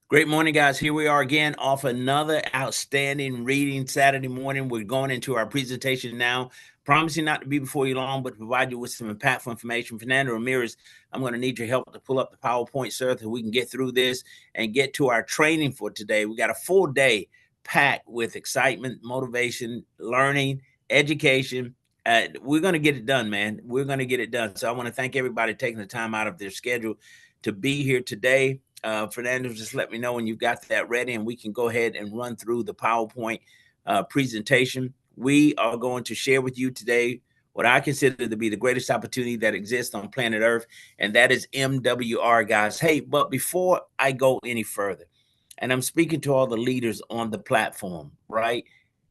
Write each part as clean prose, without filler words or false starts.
Great morning, guys. Here we are again off another outstanding reading Saturday morning. We're going into our presentation now. Promising not to be before you long, but to provide you with some impactful information. Fernando Ramirez, I'm going to need your help to pull up the PowerPoint, sir, so we can get through this and get to our training for today. We got a full day packed with excitement, motivation, learning, education. We're going to get it done, man. We're going to get it done. So I want to thank everybody taking the time out of their schedule to be here today. Fernando, just let me know when you've got that ready and we can go ahead and run through the PowerPoint presentation. We are going to share with you today what I consider to be the greatest opportunity that exists on planet Earth, and that is MWR, guys. Hey, but before I go any further, and I'm speaking to all the leaders on the platform, right?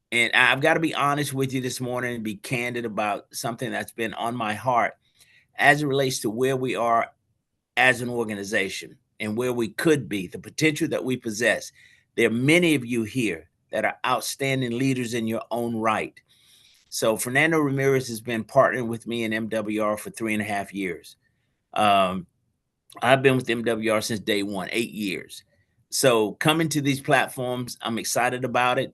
And I've got to be honest with you this morning and be candid about something that's been on my heart as it relates to where we are as an organization and where we could be, the potential that we possess. There are many of you here that are outstanding leaders in your own right. So Fernando Ramirez has been partnering with me in MWR for 3.5 years. Um, I've been with MWR since day one, 8 years. So coming to these platforms, I'm excited about it.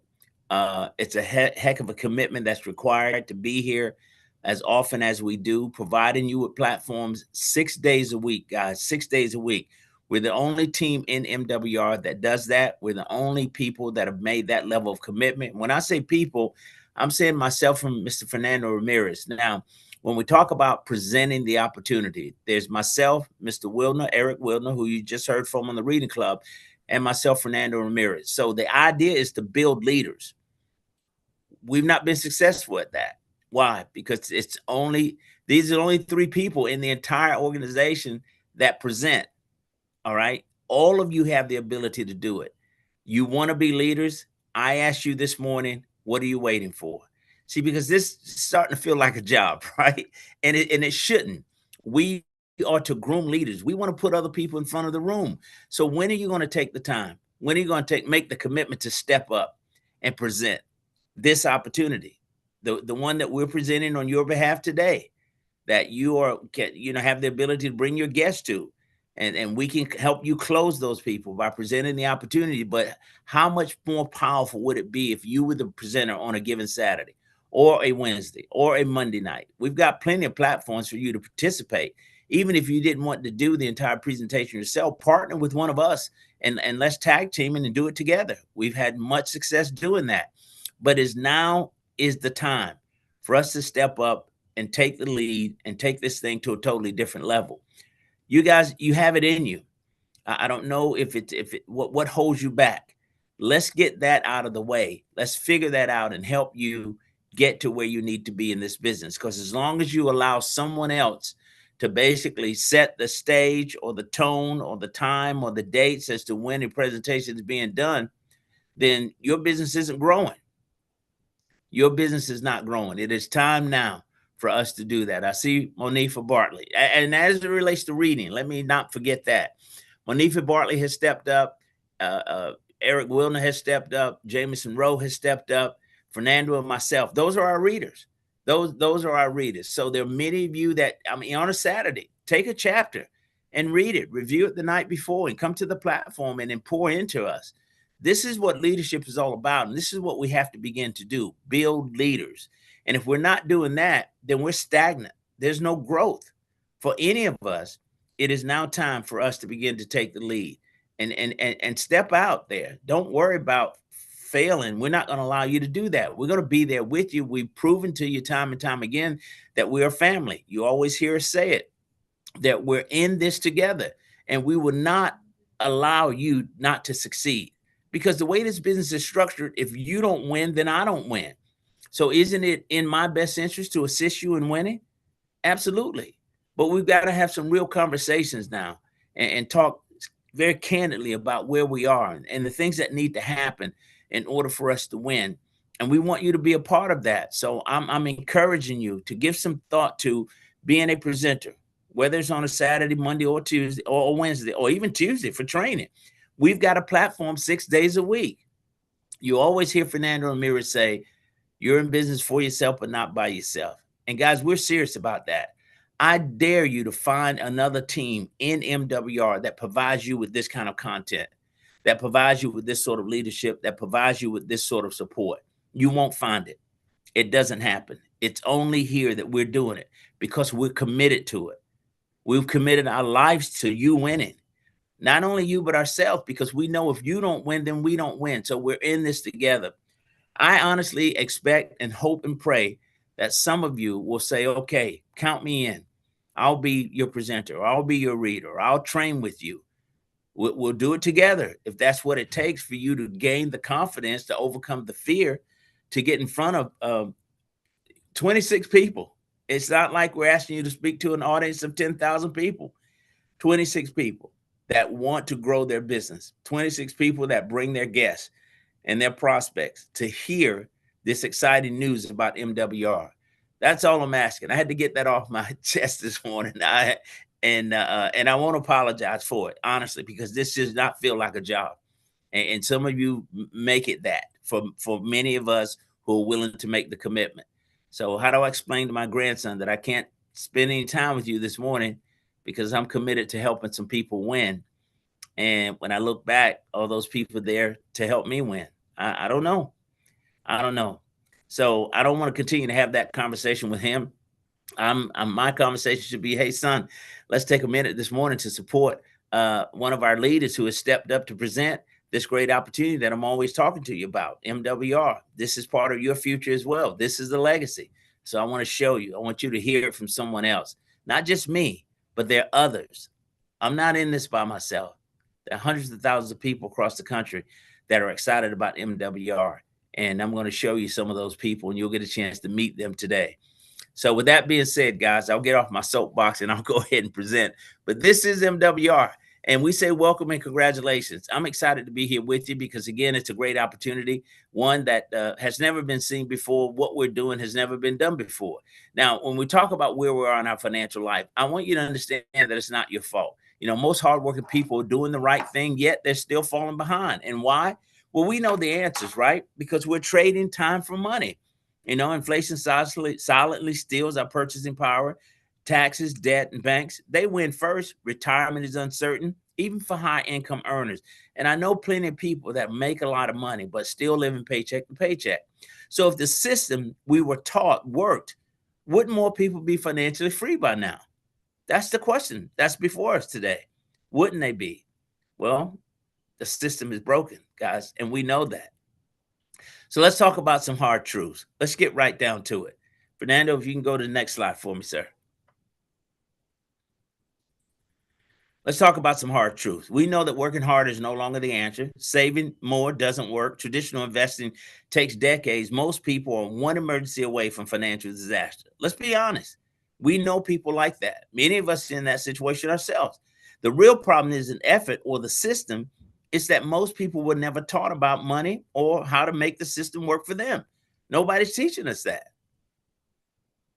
It's a heck of a commitment that's required to be here as often as we do, providing you with platforms 6 days a week, guys, 6 days a week. We're the only team in MWR that does that. We're the only people that have made that level of commitment. When I say people, I'm saying myself and Mr. Fernando Ramirez. Now, when we talk about presenting the opportunity, there's myself, Mr. Wilner, Eric Wilner, who you just heard from on the Reading Club, and myself, Fernando Ramirez. So the idea is to build leaders. We've not been successful at that. Why? Because these are only three people in the entire organization that present. All right. All of you have the ability to do it. You want to be leaders. I asked you this morning, what are you waiting for? See, because this is starting to feel like a job, right? And it shouldn't. We are to groom leaders. We want to put other people in front of the room. So when are you going to take the time? When are you going to make the commitment to step up and present this opportunity? The one that we're presenting on your behalf today, that have the ability to bring your guests to, and we can help you close those people by presenting the opportunity. But how much more powerful would it be if you were the presenter on a given Saturday or a Wednesday or a Monday night? We've got plenty of platforms for you to participate. Even if you didn't want to do the entire presentation yourself, partner with one of us and let's tag team and do it together. We've had much success doing that. But now is the time for us to step up and take the lead and take this thing to a totally different level. You guys, you have it in you. I don't know what holds you back. Let's get that out of the way. Let's figure that out and help you get to where you need to be in this business. Because as long as you allow someone else to basically set the stage or the tone or the time or the dates as to when a presentation is being done, then your business isn't growing. Your business is not growing. It is time now for us to do that. I see Monifa Bartley. And as it relates to reading, let me not forget that. Monifa Bartley has stepped up. Eric Wilner has stepped up. Jameson Rowe has stepped up. Fernando and myself. Those are our readers. Those are our readers. So there are many of you that, on a Saturday, take a chapter and read it, review it the night before, and come to the platform and then pour into us. This is what leadership is all about. And this is what we have to begin to do, build leaders. And if we're not doing that, then we're stagnant. There's no growth for any of us. It is now time for us to begin to take the lead and step out there. Don't worry about failing. We're not going to allow you to do that. We're going to be there with you. We've proven to you time and time again that we're a family. You always hear us say it, that we're in this together, and we will not allow you not to succeed. Because the way this business is structured, if you don't win, then I don't win. So isn't it in my best interest to assist you in winning? Absolutely. But we've got to have some real conversations now and talk very candidly about where we are and the things that need to happen in order for us to win. And we want you to be a part of that. So I'm encouraging you to give some thought to being a presenter, whether it's on a Saturday, Monday, or Tuesday, or Wednesday, or even Tuesday for training. We've got a platform 6 days a week. You always hear Fernando Ramirez say, you're in business for yourself, but not by yourself. And guys, we're serious about that. I dare you to find another team in MWR that provides you with this kind of content. that provides you with this sort of leadership, that provides you with this sort of support. You won't find it. It doesn't happen. It's only here that we're doing it because we're committed to it. We've committed our lives to you winning. Not only you, but ourselves, because we know if you don't win, then we don't win. So we're in this together. I honestly expect and hope and pray that some of you will say, okay, count me in. I'll be your presenter, or I'll be your reader, or I'll train with you. We'll do it together if that's what it takes for you to gain the confidence to overcome the fear to get in front of 26 people. It's not like we're asking you to speak to an audience of 10,000 people. 26 people that want to grow their business, 26 people that bring their guests and their prospects to hear this exciting news about MWR. That's all I'm asking. I had to get that off my chest this morning. And I won't apologize for it, honestly, because this does not feel like a job. And some of you make it that for many of us who are willing to make the commitment. So how do I explain to my grandson that I can't spend any time with you this morning because I'm committed to helping some people win? And when I look back, all those people there to help me win, I don't know. I don't know. So I don't want to continue to have that conversation with him. My conversation should be, hey, son, let's take a minute this morning to support one of our leaders who has stepped up to present this great opportunity that I'm always talking to you about, MWR. This is part of your future as well. This is the legacy. So I want to show you. I want you to hear it from someone else, not just me, but there are others. I'm not in this by myself. There are hundreds of thousands of people across the country that are excited about MWR. And I'm going to show you some of those people, and you'll get a chance to meet them today. So with that being said, guys, I'll get off my soapbox and I'll go ahead and present. But this is MWR, and we say welcome and congratulations. I'm excited to be here with you because, again, it's a great opportunity, one that has never been seen before. What we're doing has never been done before. Now, when we talk about where we are in our financial life, I want you to understand that it's not your fault. You know, most hardworking people are doing the right thing, yet they're still falling behind. And why? Well, we know the answers, right? Because we're trading time for money. You know, inflation silently steals our purchasing power. Taxes, debt, and banks, they win first. Retirement is uncertain, even for high income earners. And I know plenty of people that make a lot of money, but still living paycheck to paycheck. So if the system we were taught worked, wouldn't more people be financially free by now? That's the question that's before us today. Wouldn't they be? Well, the system is broken, guys, and we know that. So let's talk about some hard truths. Let's get right down to it. Fernando, if you can go to the next slide for me, sir. Let's talk about some hard truths. We know that working hard is no longer the answer. Saving more doesn't work. Traditional investing takes decades. Most people are one emergency away from financial disaster. Let's be honest. We know people like that. Many of us are in that situation ourselves. The real problem isn't effort or the system. It's that most people were never taught about money or how to make the system work for them. Nobody's teaching us that.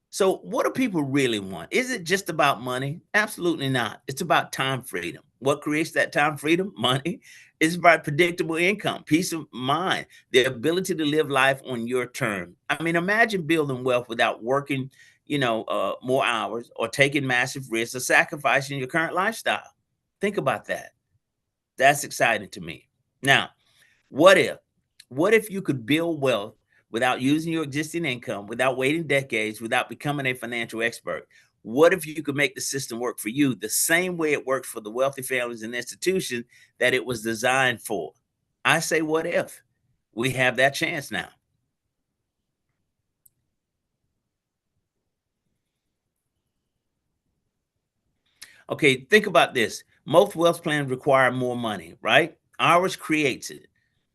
So what do people really want? Is it just about money? Absolutely not. It's about time freedom. What creates that time freedom? Money. It's about predictable income, peace of mind, the ability to live life on your terms. I mean, imagine building wealth without working, more hours or taking massive risks or sacrificing your current lifestyle. Think about that. That's exciting to me. Now, what if? What if you could build wealth without using your existing income, without waiting decades, without becoming a financial expert? What if you could make the system work for you the same way it works for the wealthy families and institutions that it was designed for? I say, what if? We have that chance now. Okay, think about this. Most wealth plans require more money, right? Ours creates it.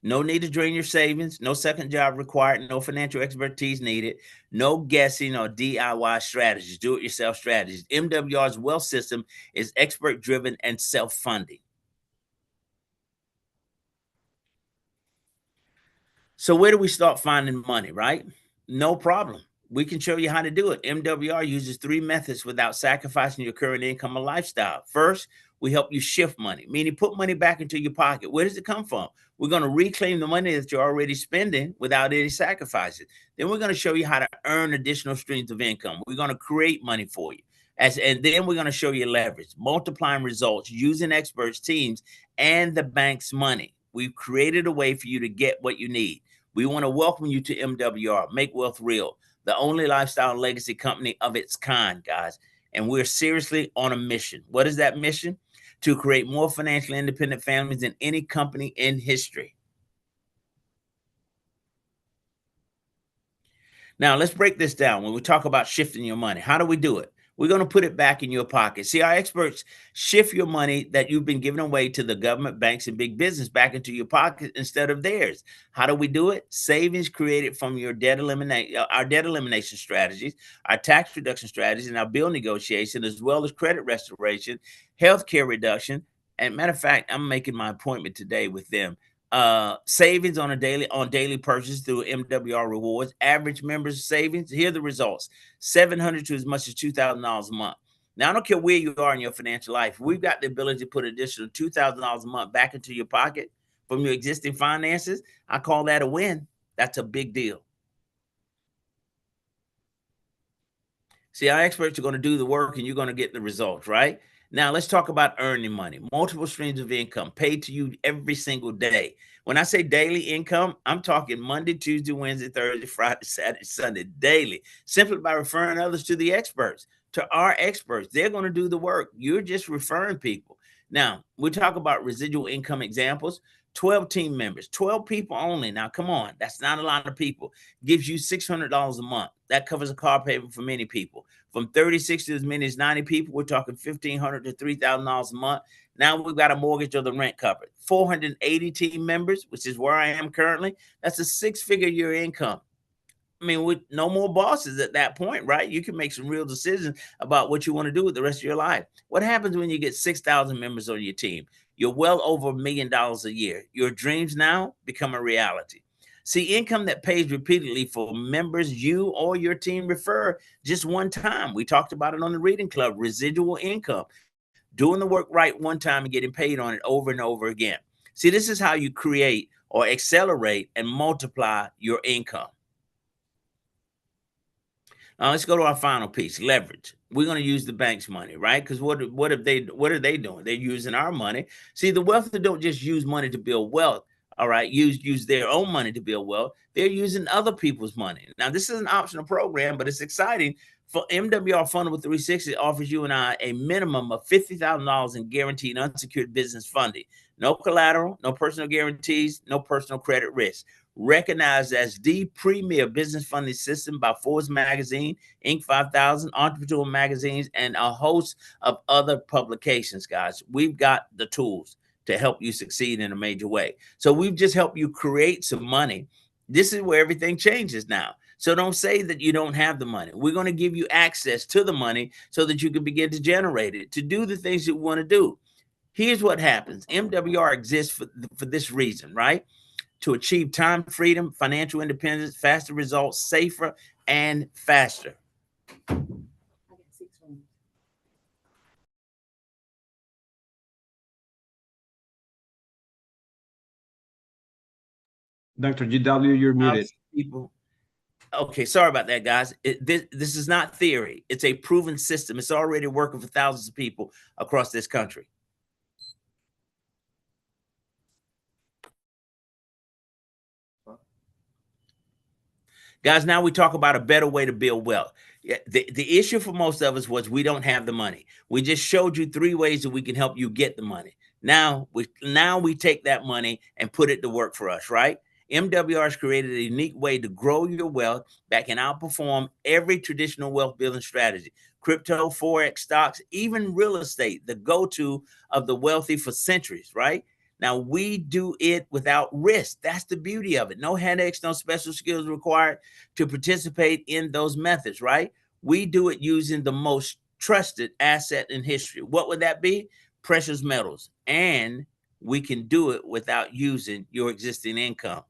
No need to drain your savings, no second job required, no financial expertise needed, no guessing or DIY strategies, do it yourself strategies. MWR's wealth system is expert driven and self funding. So, where do we start finding money, right? No problem. We can show you how to do it. MWR uses three methods without sacrificing your current income or lifestyle. First, we help you shift money, meaning put money back into your pocket. Where does it come from? We're going to reclaim the money that you're already spending without any sacrifices. Then we're going to show you how to earn additional streams of income. We're going to create money for you. And then we're going to show you leverage, multiplying results, using experts, teams, and the bank's money. We've created a way for you to get what you need. We want to welcome you to MWR, Make Wealth Real, the only lifestyle and legacy company of its kind, guys. And we're seriously on a mission. What is that mission? To create more financially independent families than any company in history. Now, let's break this down. When we talk about shifting your money, how do we do it? We're going to put it back in your pocket. See, our experts shift your money that you've been giving away to the government, banks, and big business back into your pocket instead of theirs. How do we do it? Savings created from your our debt elimination strategies, our tax reduction strategies, and our bill negotiation, as well as credit restoration, healthcare reduction. And matter of fact, I'm making my appointment today with them. Savings on daily purchase through MWR rewards. Average members savings, here are the results: $700 to as much as $2,000 a month. Now, I don't care where you are in your financial life, we've got the ability to put additional $2,000 a month back into your pocket from your existing finances. I call that a win. That's a big deal. See, our experts are going to do the work and you're going to get the results, right? Now, let's talk about earning money. Multiple streams of income paid to you every single day. When I say daily income, I'm talking Monday, Tuesday, Wednesday, Thursday, Friday, Saturday, Sunday, daily, simply by referring others to the experts, to our experts. They're going to do the work. You're just referring people. Now, we talk about residual income examples. 12 team members, 12 people only. Now, come on, that's not a lot of people. Gives you $600 a month. That covers a car payment for many people. From 36 to as many as 90 people, we're talking $1,500 to $3,000 a month. Now we've got a mortgage or the rent covered. 480 team members, which is where I am currently. That's a six-figure year income. I mean, with no more bosses at that point, right? You can make some real decisions about what you want to do with the rest of your life. What happens when you get 6,000 members on your team? You're well over $1 million a year. Your dreams now become a reality. See, income that pays repeatedly for members you or your team refer just one time. We talked about it on the Reading Club, residual income, doing the work right one time and getting paid on it over and over again. See, this is how you create or accelerate and multiply your income. Let's go to our final piece, leverage. We're going to use the bank's money, right? Because what are they doing? They're using our money. See, the wealthy don't just use money to build wealth. All right, use their own money to build wealth. They're using other people's money. Now, this is an optional program, but it's exciting. For MWR Fundable 360 offers you and I a minimum of $50,000 in guaranteed unsecured business funding. No collateral, no personal guarantees, no personal credit risk. Recognized as the premier business funding system by Forbes Magazine, Inc. 5000, Entrepreneur Magazines, and a host of other publications, guys. We've got the tools to help you succeed in a major way. So we've just helped you create some money. This is where everything changes now. So don't say that you don't have the money. We're going to give you access to the money so that you can begin to generate it, to do the things you want to do. Here's what happens. MWR exists for this reason, right? To achieve time freedom, financial independence, faster results, safer and faster. Dr. GW, you're muted. People. Okay, sorry about that, guys. This is not theory. It's a proven system. It's already working for thousands of people across this country. Guys, now we talk about a better way to build wealth. The issue for most of us was we don't have the money. We just showed you 3 ways that we can help you get the money. Now we take that money and put it to work for us, right? MWR has created a unique way to grow your wealth that can outperform every traditional wealth building strategy. Crypto, Forex, stocks, even real estate, the go-to of the wealthy for centuries, right? Now, we do it without risk. That's the beauty of it. No headaches, no special skills required to participate in those methods, right? We do it using the most trusted asset in history. What would that be? Precious metals. And we can do it without using your existing income.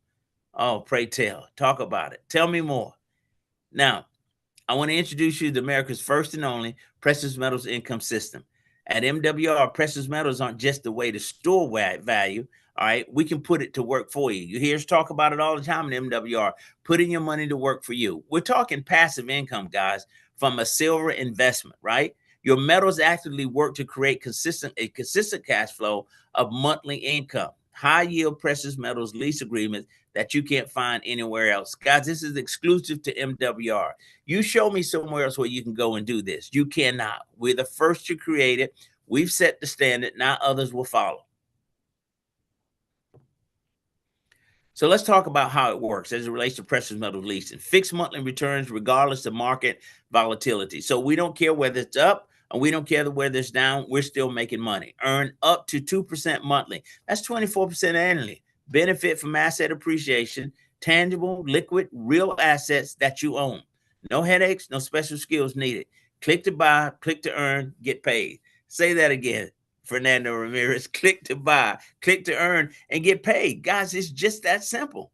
Oh, pray tell. Talk about it. Tell me more. Now, I want to introduce you to America's first and only precious metals income system. At MWR, precious metals aren't just a way to store value. All right, we can put it to work for you. You hear us talk about it all the time in MWR, putting your money to work for you. We're talking passive income, guys, from a silver investment, right? Your metals actively work to create a consistent cash flow of monthly income. high yield precious metals lease agreements that you can't find anywhere else. Guys, this is exclusive to MWR. You show me somewhere else where you can go and do this. You cannot. We're the first to create it. We've set the standard. Now others will follow. So let's talk about how it works as it relates to precious metal leasing. Fixed monthly returns regardless of market volatility. So we don't care whether it's up and we don't care whether it's down. We're still making money. Earn up to 2% monthly. That's 24% annually. Benefit from asset appreciation, tangible, liquid, real assets that you own. No headaches, no special skills needed. Click to buy, click to earn, get paid. Say that again. Fernando Ramirez, click to buy, click to earn, and get paid. Guys, it's just that simple.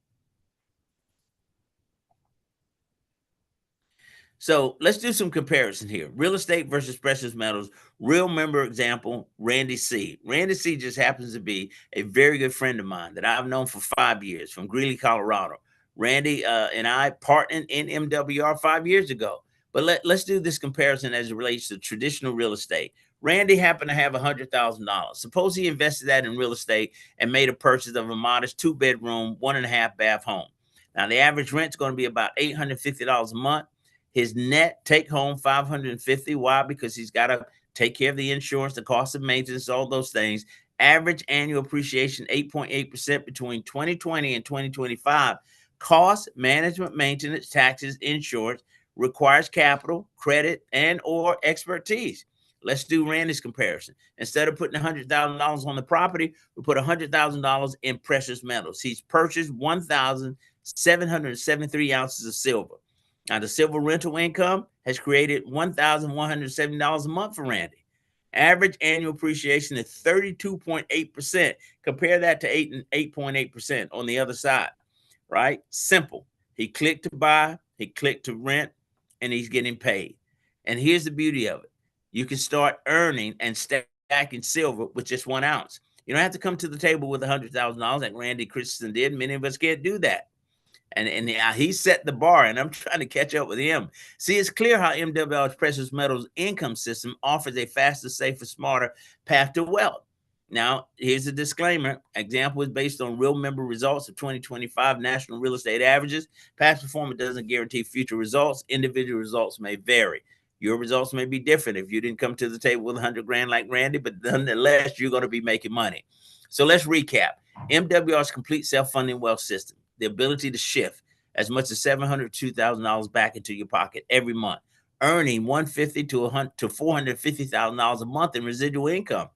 So let's do some comparison here. Real estate versus precious metals. Real member example, Randy C. Randy C just happens to be a very good friend of mine that I've known for 5 years from Greeley, Colorado. Randy and I partnered in MWR 5 years ago. But let's do this comparison as it relates to traditional real estate. Randy happened to have $100,000. Suppose he invested that in real estate and made a purchase of a modest 2-bedroom, 1.5 bath home. Now, the average rent's going to be about $850 a month. His net take home $550. Why? Because he's got to take care of the insurance, the cost of maintenance, all those things. Average annual appreciation 8.8% between 2020 and 2025. Cost, management, maintenance, taxes, insurance requires capital, credit, and or expertise. Let's do Randy's comparison. Instead of putting $100,000 on the property, we put $100,000 in precious metals. He's purchased 1,773 ounces of silver. Now, the silver rental income has created $1,170 a month for Randy. Average annual appreciation is 32.8%. Compare that to 8.8% on the other side, right? Simple. He clicked to buy, he clicked to rent, and he's getting paid. And here's the beauty of it. You can start earning and stacking silver with just 1 ounce. You don't have to come to the table with $100,000 like Randy Christensen did. Many of us can't do that. And he set the bar, and I'm trying to catch up with him. See, it's clear how MWR's precious metals income system offers a faster, safer, smarter path to wealth. Now, here's a disclaimer. Example is based on real member results of 2025 national real estate averages. Past performance doesn't guarantee future results. Individual results may vary. Your results may be different if you didn't come to the table with 100 grand like Randy, but nonetheless, you're going to be making money. So let's recap. MWR's complete self-funding wealth system. The ability to shift as much as $702,000 back into your pocket every month, earning $150,000 to $450,000 a month in residual income.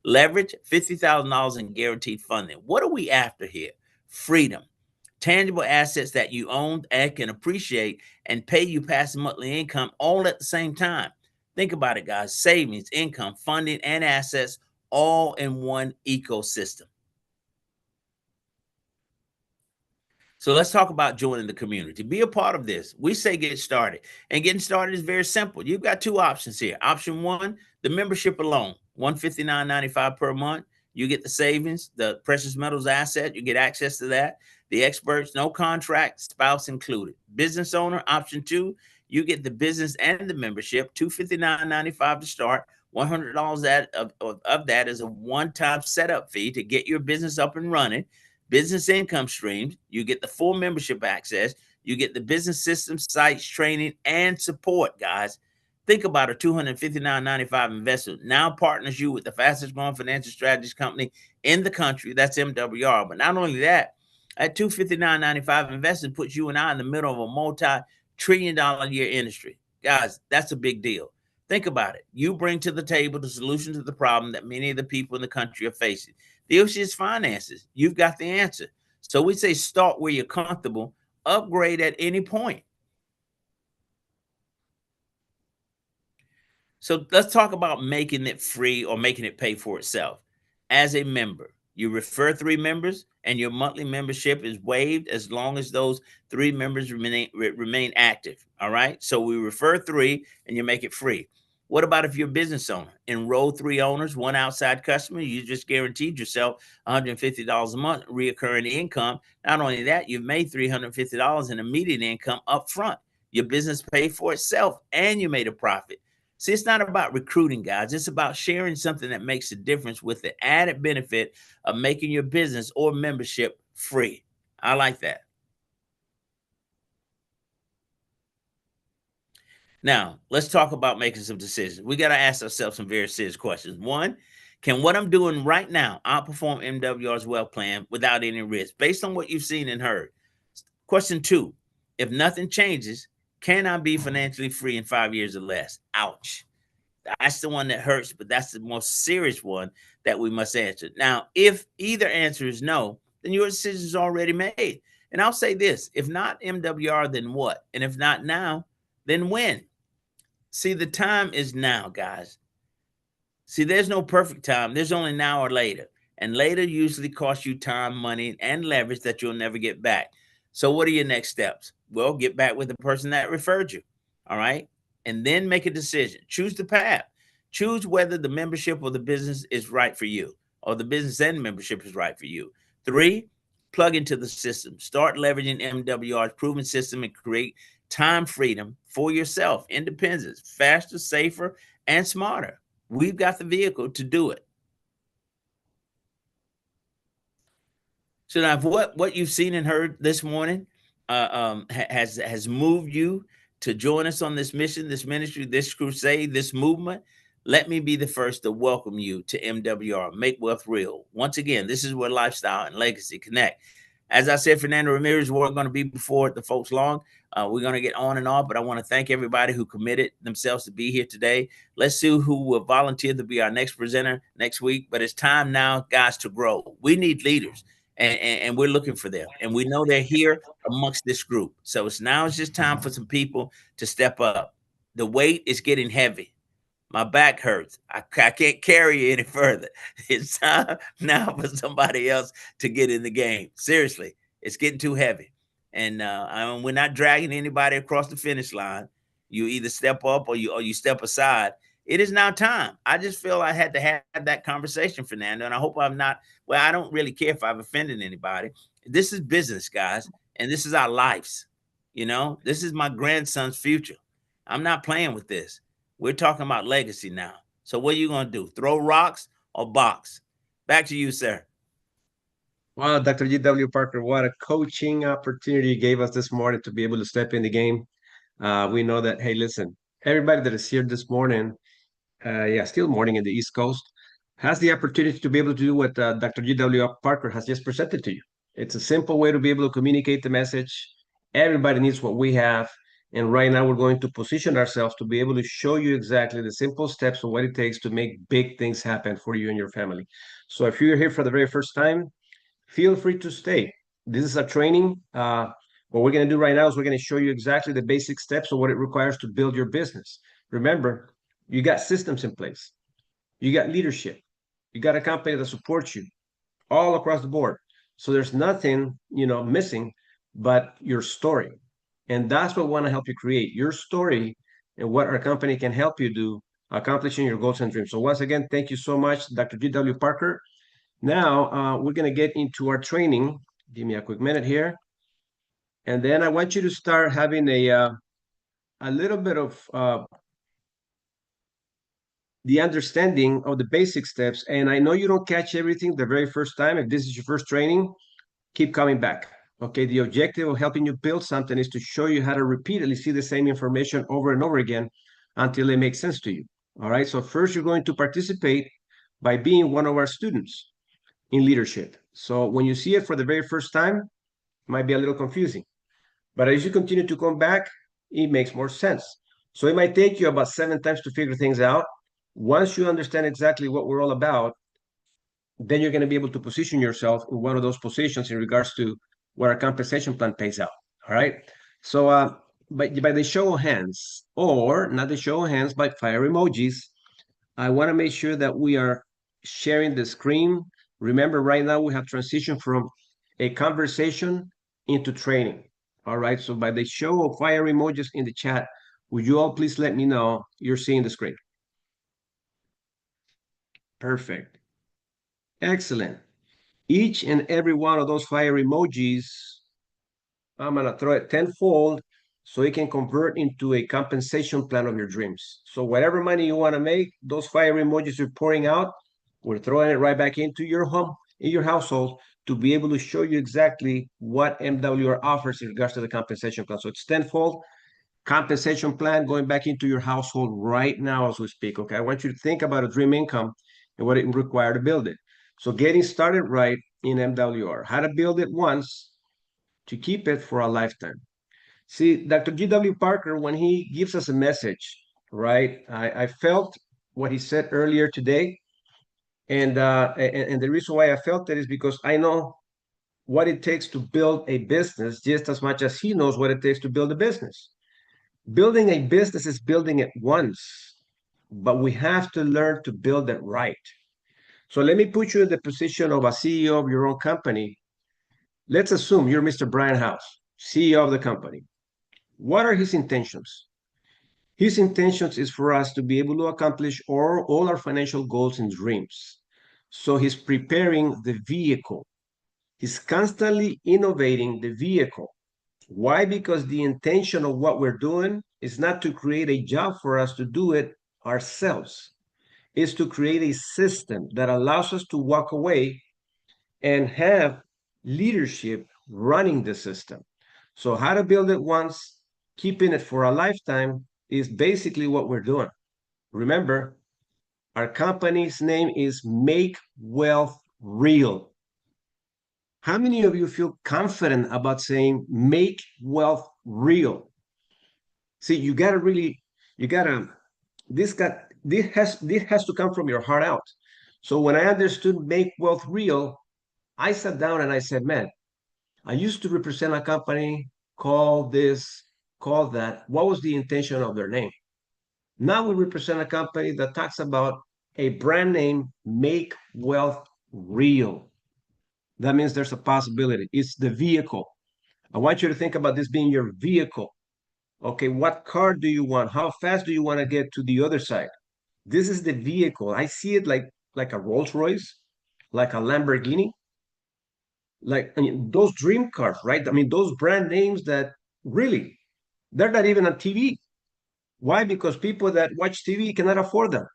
Leverage $50,000 in guaranteed funding. What are we after here? Freedom. Tangible assets that you own and can appreciate and pay you passive monthly income all at the same time. Think about it, guys. Savings, income, funding, and assets all in one ecosystem. So let's talk about joining the community. Be a part of this. We say get started. And getting started is very simple. You've got 2 options here. Option 1, the membership alone, $159.95 per month. You get the savings, the precious metals asset. You get access to that. The experts, no contract, spouse included. Business owner, option 2, you get the business and the membership, $259.95 to start. $100 of that is a one-time setup fee to get your business up and running. Business income streams, you get the full membership access, you get the business systems, sites, training, and support, guys. Think about a $259.95 investment. Now partners you with the fastest growing financial strategies company in the country. That's MWR. But not only that, at $259.95 investment puts you and I in the middle of a multi-trillion-dollar a year industry. Guys, that's a big deal. Think about it. You bring to the table the solution to the problem that many of the people in the country are facing. The issue is finances. You've got the answer. So we say start where you're comfortable, upgrade at any point. So let's talk about making it free or making it pay for itself. As a member, you refer 3 members and your monthly membership is waived as long as those 3 members remain active. All right. So we refer 3 and you make it free. What about if you're a business owner? Enroll 3 owners, 1 outside customer. You just guaranteed yourself $150 a month recurring income. Not only that, you've made $350 in immediate income up front. Your business paid for itself and you made a profit. See, it's not about recruiting, guys. It's about sharing something that makes a difference with the added benefit of making your business or membership free. I like that. Now, let's talk about making some decisions. We got to ask ourselves some very serious questions. One, can what I'm doing right now outperform MWR's wealth plan without any risk, based on what you've seen and heard? Question two, if nothing changes, can I be financially free in 5 years or less? Ouch. That's the one that hurts, but that's the most serious one that we must answer. Now, if either answer is no, then your decision is already made. And I'll say this, if not MWR, then what? And if not now, then when? See, the time is now, guys. See, there's no perfect time. There's only now or later. And later usually costs you time, money, and leverage that you'll never get back. So what are your next steps? Well, get back with the person that referred you. All right. And then make a decision. Choose the path. Choose whether the membership or the business is right for you, or the business and membership is right for you. Three, plug into the system. Start leveraging MWR's proven system and create time freedom for yourself, independence, faster, safer, and smarter. We've got the vehicle to do it. So now, if what you've seen and heard this morning has moved you to join us on this mission, this ministry, this crusade, this movement, let me be the first to welcome you to MWR, Make Wealth Real. Once again, this is where lifestyle and legacy connect. As I said, Fernando Ramirez, we're going to be before the folks long. We're going to get on and off, but I want to thank everybody who committed themselves to be here today. Let's see who will volunteer to be our next presenter next week. But it's time now, guys, to grow. We need leaders, and we're looking for them. And we know they're here amongst this group. So it's just time for some people to step up. The weight is getting heavy. My back hurts. I can't carry it any further. It's time now for somebody else to get in the game. Seriously, it's getting too heavy. And we're not dragging anybody across the finish line. You either step up or you step aside. It is now time. I just feel I had to have that conversation, Fernando, and I hope I'm not. Well, I don't really care if I've offended anybody. This is business, guys, and this is our lives. This is my grandson's future. I'm not playing with this. We're talking about legacy now. So what are you going to do? Throw rocks or box? Back to you, sir. Wow, Dr. G.W. Parker, what a coaching opportunity you gave us this morning to be able to step in the game. We know that, hey, listen, everybody that is here this morning, still morning in the East Coast, has the opportunity to be able to do what Dr. G.W. Parker has just presented to you. It's a simple way to be able to communicate the message. Everybody needs what we have. And right now, we're going to position ourselves to be able to show you exactly the simple steps of what it takes to make big things happen for you and your family. So if you're here for the very first time, feel free to stay. This is a training. What we're going to do right now is we're going to show you exactly the basic steps of what it requires to build your business. Remember, you got systems in place. You got leadership. You got a company that supports you all across the board. So there's nothing, missing but your story. And that's what we want to help you create, your story and what our company can help you do, accomplishing your goals and dreams. So once again, thank you so much, Dr. G.W. Parker. Now, we're going to get into our training. Give me a quick minute here. And then I want you to start having a little bit of the understanding of the basic steps. And I know you don't catch everything the very first time. If this is your first training, keep coming back. Okay, the objective of helping you build something is to show you how to repeatedly see the same information over and over again until it makes sense to you. All right, so first you're going to participate by being one of our students in leadership. So when you see it for the very first time, it might be a little confusing. But as you continue to come back, it makes more sense. So it might take you about 7 times to figure things out. Once you understand exactly what we're all about, then you're going to be able to position yourself in one of those positions in regards to what our compensation plan pays out. All right. So by the show of hands, or not the show of hands, by fire emojis, I want to make sure that we are sharing the screen. Remember, right now we have transitioned from a conversation into training. All right. So by the show of fire emojis in the chat, would you all please let me know you're seeing the screen? Perfect. Excellent. Each and every one of those fire emojis, I'm going to throw it tenfold so it can convert into a compensation plan of your dreams. So whatever money you want to make, those fire emojis you're pouring out, we're throwing it right back into your home, in your household, to be able to show you exactly what MWR offers in regards to the compensation plan. So it's tenfold compensation plan going back into your household right now as we speak. Okay, I want you to think about a dream income and what it would require to build it. So getting started right in MWR, how to build it once to keep it for a lifetime. See, Dr. G.W. Parker, when he gives us a message, right? I felt what he said earlier today, and the reason why I felt that is because I know what it takes to build a business just as much as he knows what it takes to build a business. Building a business is building it once, but we have to learn to build it right. So let me put you in the position of a CEO of your own company. Let's assume you're Mr. Brian House, CEO of the company. What are his intentions? His intentions is for us to be able to accomplish all our financial goals and dreams. So he's preparing the vehicle. He's constantly innovating the vehicle. Why? Because the intention of what we're doing is not to create a job for us to do it ourselves. It's to create a system that allows us to walk away and have leadership running the system. So how to build it once, keeping it for a lifetime is basically what we're doing. Remember, our company's name is Make Wealth Real. How many of you feel confident about saying make wealth real? See, you gotta really, you gotta, this has to come from your heart out. So when I understood make wealth real, I sat down and I said, man, I used to represent a company, call this, call that. What was the intention of their name? Now we represent a company that talks about a brand name, make wealth real. That means there's a possibility. It's the vehicle. I want you to think about this being your vehicle. Okay, what car do you want? How fast do you want to get to the other side? This is the vehicle. I see it like a Rolls Royce, like a Lamborghini, like, I mean, those dream cars, right? I mean, those brand names that really, they're not even on TV. Why? Because people that watch TV cannot afford them.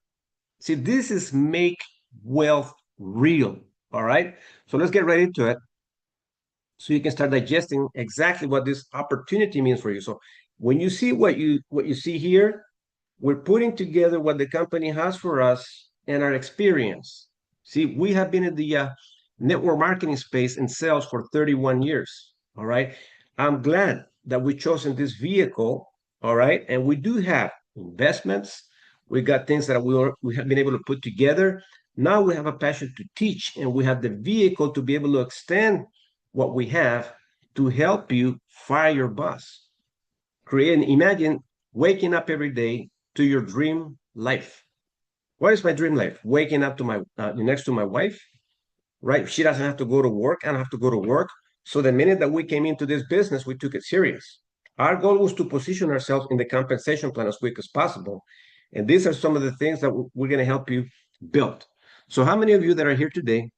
See, this is make wealth real. All right. So let's get right into it so you can start digesting exactly what this opportunity means for you. So when you see what you see here, we're putting together what the company has for us and our experience. See, we have been in the network marketing space and sales for 31 years. All right. I'm glad that we chosen this vehicle. All right. And we do have investments. We got things that we have been able to put together. Now we have a passion to teach, and we have the vehicle to be able to extend what we have to help you fire your boss. Create and imagine waking up every day to your dream life. What is my dream life? Waking up to my next to my wife, right? She doesn't have to go to work. I don't have to go to work. So the minute that we came into this business, we took it serious. Our goal was to position ourselves in the compensation plan as quick as possible. And these are some of the things that we're going to help you build. So how many of you that are here today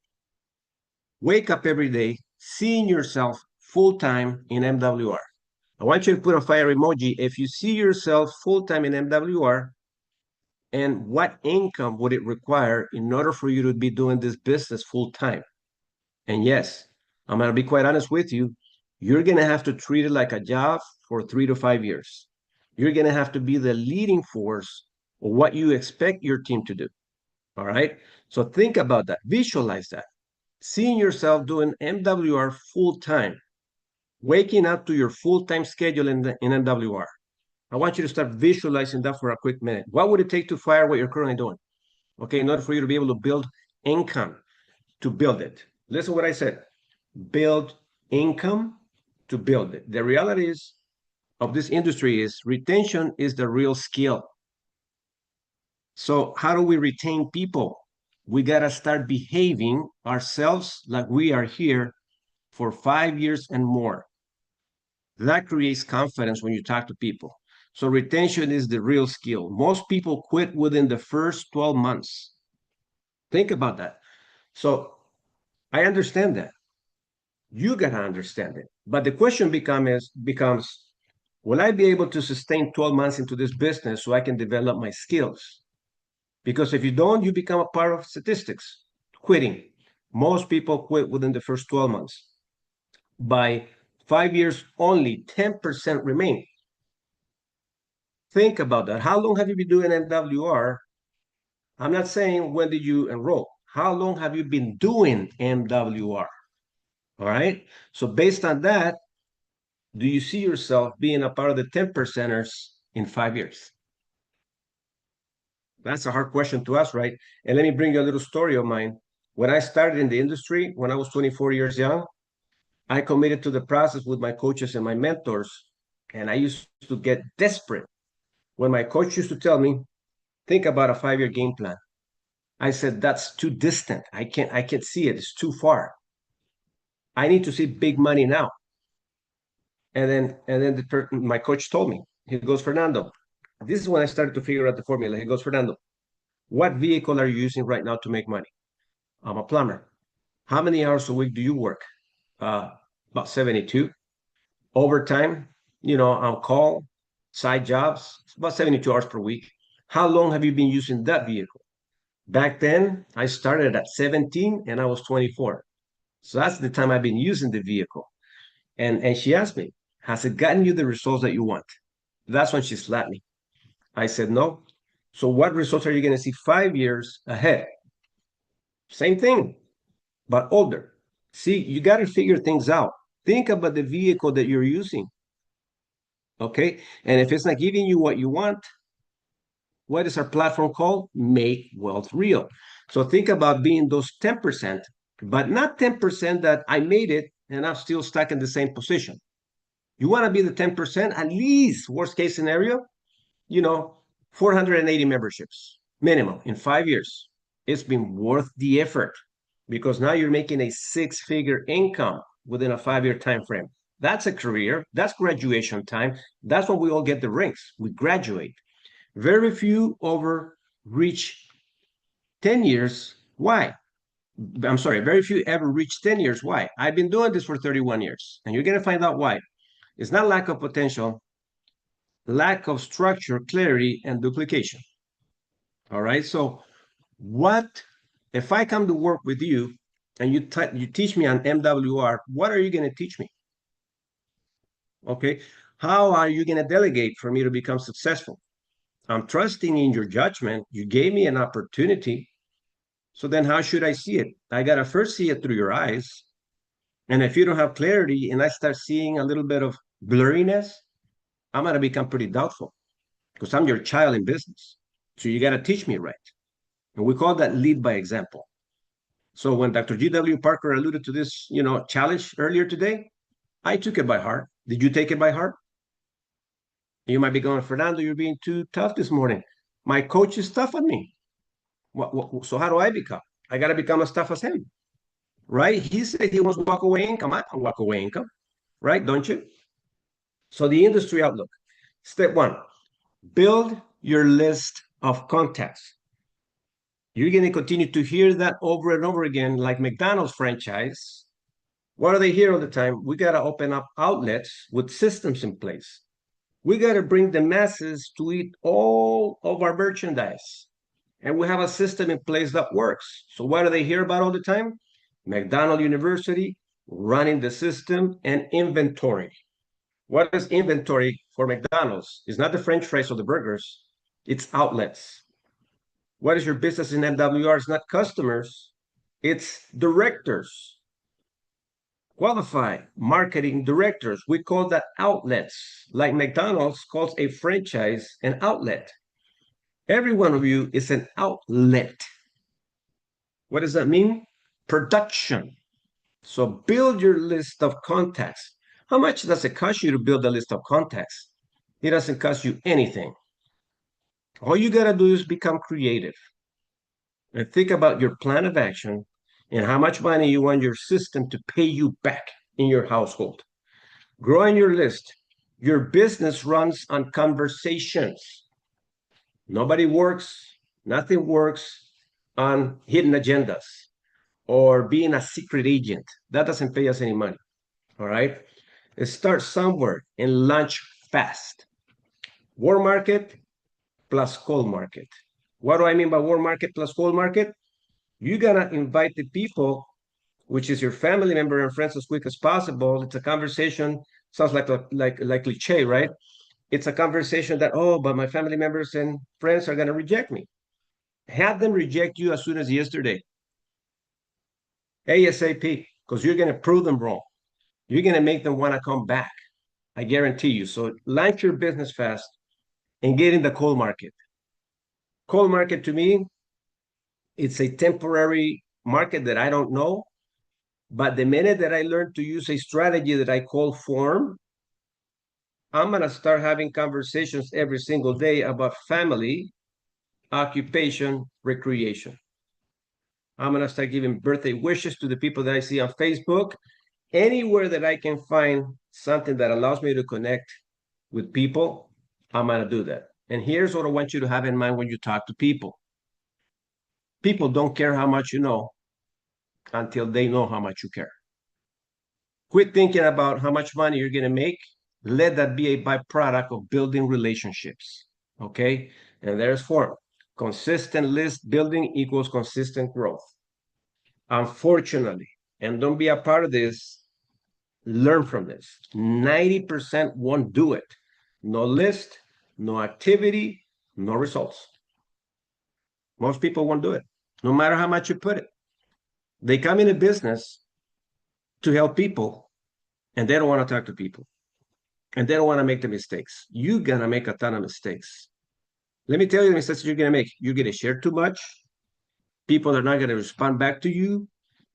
wake up every day seeing yourself full-time in MWR? I want you to put a fire emoji if you see yourself full-time in MWR, and what income would it require in order for you to be doing this business full-time? And yes, I'm going to be quite honest with you. You're going to have to treat it like a job for 3 to 5 years. You're going to have to be the leading force of what you expect your team to do. All right. So think about that. Visualize that. Seeing yourself doing MWR full time, waking up to your full time schedule in MWR. I want you to start visualizing that for a quick minute. What would it take to fire what you're currently doing? Okay. In order for you to be able to build income, to build it. Listen to what I said. Build income to build it. The reality is of this industry is retention is the real skill. So how do we retain people? We got to start behaving ourselves like we are here for 5 years and more. That creates confidence when you talk to people. So retention is the real skill. Most people quit within the first 12 months. Think about that. So I understand that. You got to understand it. But the question becomes, Will I be able to sustain 12 months into this business so I can develop my skills? Because if you don't, you become a part of statistics, quitting. Most people quit within the first 12 months. By 5 years, only 10% remain. Think about that. How long have you been doing MWR? I'm not saying when did you enroll. How long have you been doing MWR? All right. So based on that, do you see yourself being a part of the 10 percenters in 5 years? That's a hard question to ask, right? And let me bring you a little story of mine. When I started in the industry, when I was 24 years young, I committed to the process with my coaches and my mentors. And I used to get desperate when my coach used to tell me, think about a 5 year game plan. I said, that's too distant. I can't see it. It's too far. I need to see big money now. And then my coach told me, he goes, Fernando, this is when I started to figure out the formula. He goes, Fernando, what vehicle are you using right now to make money? I'm a plumber. How many hours a week do you work? About 72. Overtime, on call, side jobs, about 72 hours per week. How long have you been using that vehicle? Back then, I started at 17 and I was 24. So that's the time I've been using the vehicle. And she asked me, has it gotten you the results that you want? That's when she slapped me. I said, no. So what results are you going to see 5 years ahead? Same thing, but older. See, you got to figure things out. Think about the vehicle that you're using. Okay. And if it's not giving you what you want, what is our platform called? Make wealth real. So think about being those 10%, but not 10% that I made it and I'm still stuck in the same position. You want to be the 10%, at least worst case scenario, you know, 480 memberships minimum in 5 years. It's been worth the effort because now you're making a six-figure income within a 5 year time frame. That's a career. That's graduation time. That's when we all get the rings. We graduate. Very few over reach 10 years. Why? I'm sorry, very few ever reach 10 years. Why? I've been doing this for 31 years, and you're going to find out why. It's not lack of potential, lack of structure, clarity, and duplication. All right. So, what if I come to work with you and you teach me on MWR? What are you going to teach me? Okay. How are you going to delegate for me to become successful? I'm trusting in your judgment. You gave me an opportunity. So then how should I see it? I got to first see it through your eyes. And if you don't have clarity and I start seeing a little bit of blurriness, I'm going to become pretty doubtful because I'm your child in business. So you got to teach me right. And we call that lead by example. So when Dr. G.W. Parker alluded to this, challenge earlier today, I took it by heart. Did you take it by heart? You might be going, Fernando, you're being too tough this morning. My coach is tough on me. So how do I become? I got to become as tough as him, right? He said he wants to walk away income. I can walk away income, right? Don't you? So the industry outlook. Step one, build your list of contacts. You're going to continue to hear that over and over again, like McDonald's franchise. What are they here all the time? We got to open up outlets with systems in place. We got to bring the masses to eat all of our merchandise. And we have a system in place that works. So what do they hear about all the time? McDonald University, running the system, and inventory. What is inventory for McDonald's? It's not the French fries or the burgers, it's outlets. What is your business in MWR? It's not customers, it's directors, qualified marketing directors. We call that outlets, like McDonald's calls a franchise an outlet. Every one of you is an outlet. What does that mean? Production. So build your list of contacts. How much does it cost you to build a list of contacts? It doesn't cost you anything. All you got to do is become creative and think about your plan of action and how much money you want your system to pay you back in your household. Growing your list. Your business runs on conversations. Nobody works, nothing works on hidden agendas or being a secret agent. That doesn't pay us any money. All right. Start somewhere and launch fast. Warm market plus cold market. What do I mean by warm market plus cold market? You're gonna invite the people, which is your family member and friends, as quick as possible. It's a conversation, sounds like cliche, right? It's a conversation that, oh, but my family members and friends are gonna reject me. Have them reject you as soon as yesterday. ASAP, because you're gonna prove them wrong. You're gonna make them want to come back. I guarantee you. So launch your business fast and get in the cold market. Cold market to me, it's a temporary market that I don't know. But the minute that I learn to use a strategy that I call form, I'm going to start having conversations every single day about family, occupation, recreation. I'm going to start giving birthday wishes to the people that I see on Facebook. Anywhere that I can find something that allows me to connect with people, I'm going to do that. And here's what I want you to have in mind when you talk to people. People don't care how much you know until they know how much you care. Quit thinking about how much money you're going to make. Let that be a byproduct of building relationships. Okay. And there's form. Consistent list building equals consistent growth. Unfortunately, and don't be a part of this, learn from this. 90% won't do it. No list, no activity, no results. Most people won't do it, no matter how much you put it. They come in a business to help people, and they don't want to talk to people. And they don't want to make the mistakes. You're going to make a ton of mistakes. Let me tell you the mistakes you're going to make. You're going to share too much. People are not going to respond back to you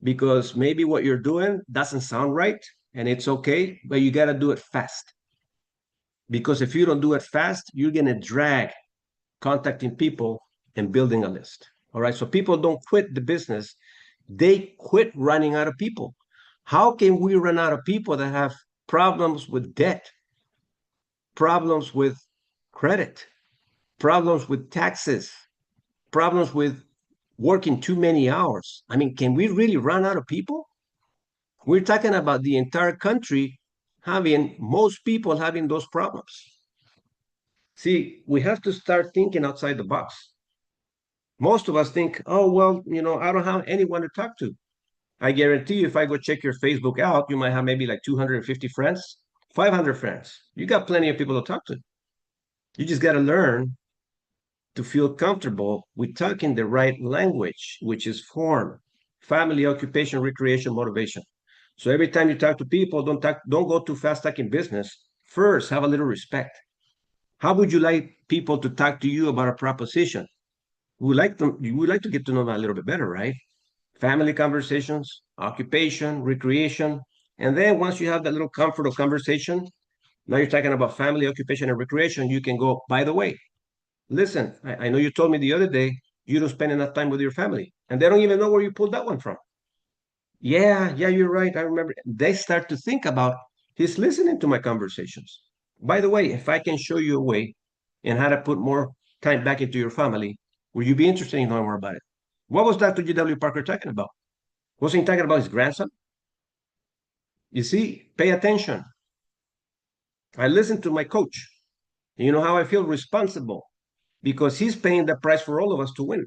because maybe what you're doing doesn't sound right, and it's okay, but you got to do it fast. Because if you don't do it fast, you're going to drag contacting people and building a list. All right. So people don't quit the business. They quit running out of people. How can we run out of people that have problems with debt, problems with credit, problems with taxes, problems with working too many hours? I mean, can we really run out of people? We're talking about the entire country having, most people having those problems. See, we have to start thinking outside the box. Most of us think, oh, well, I don't have anyone to talk to. I guarantee you, if I go check your Facebook out, you might have maybe like 250 friends, 500 friends. You got plenty of people to talk to. You just got to learn to feel comfortable with talking the right language, which is form, family, occupation, recreation, motivation. So every time you talk to people, don't go too fast talking business. First, have a little respect. How would you like people to talk to you about a proposition? You would like to get to know them a little bit better, right? Family conversations, occupation, recreation. And then once you have that little comfort of conversation, now you're talking about family, occupation, and recreation. You can go, by the way, listen, I know you told me the other day you don't spend enough time with your family. And they don't even know where you pulled that one from. Yeah, you're right. I remember. They start to think about, he's listening to my conversations. By the way, if I can show you a way and how to put more time back into your family, will you be interested in knowing more about it? What was Dr. G.W. Parker talking about? Wasn't he talking about his grandson? You see, pay attention. I listen to my coach. You know how I feel responsible because he's paying the price for all of us to win.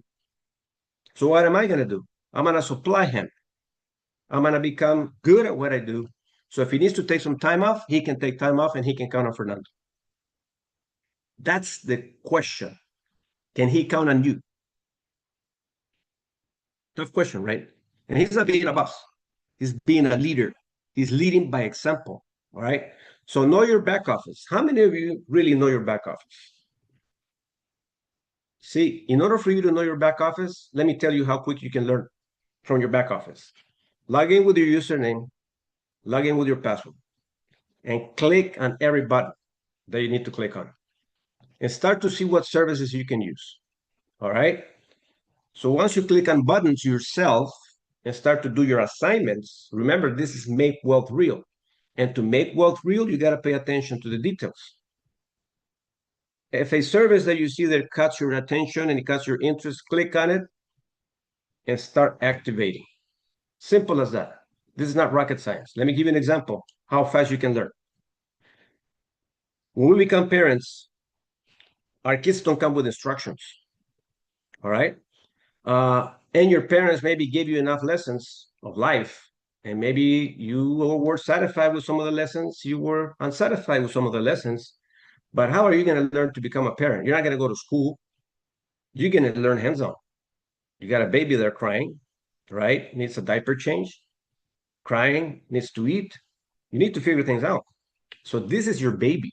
So what am I going to do? I'm going to supply him. I'm going to become good at what I do. So if he needs to take some time off, he can take time off and he can count on Fernando. That's the question. Can he count on you? Tough question, right? And he's not being a boss. He's being a leader. He's leading by example. All right. So know your back office. How many of you really know your back office? See, in order for you to know your back office, let me tell you how quick you can learn from your back office. Log in with your username, log in with your password, and click on every button that you need to click on. And start to see what services you can use. All right. So once you click on buttons yourself and start to do your assignments, remember this is make wealth real. And to make wealth real, you got to pay attention to the details. If a service that you see that cuts your attention and it cuts your interest, click on it and start activating. Simple as that. This is not rocket science. Let me give you an example how fast you can learn. When we become parents, our kids don't come with instructions. All right. And your parents maybe gave you enough lessons of life, and maybe you were satisfied with some of the lessons, you were unsatisfied with some of the lessons. But how are you going to learn to become a parent? You're not going to go to school. You're going to learn hands-on. You got a baby there crying, right? Needs a diaper change, crying, needs to eat. You need to figure things out. So this is your baby.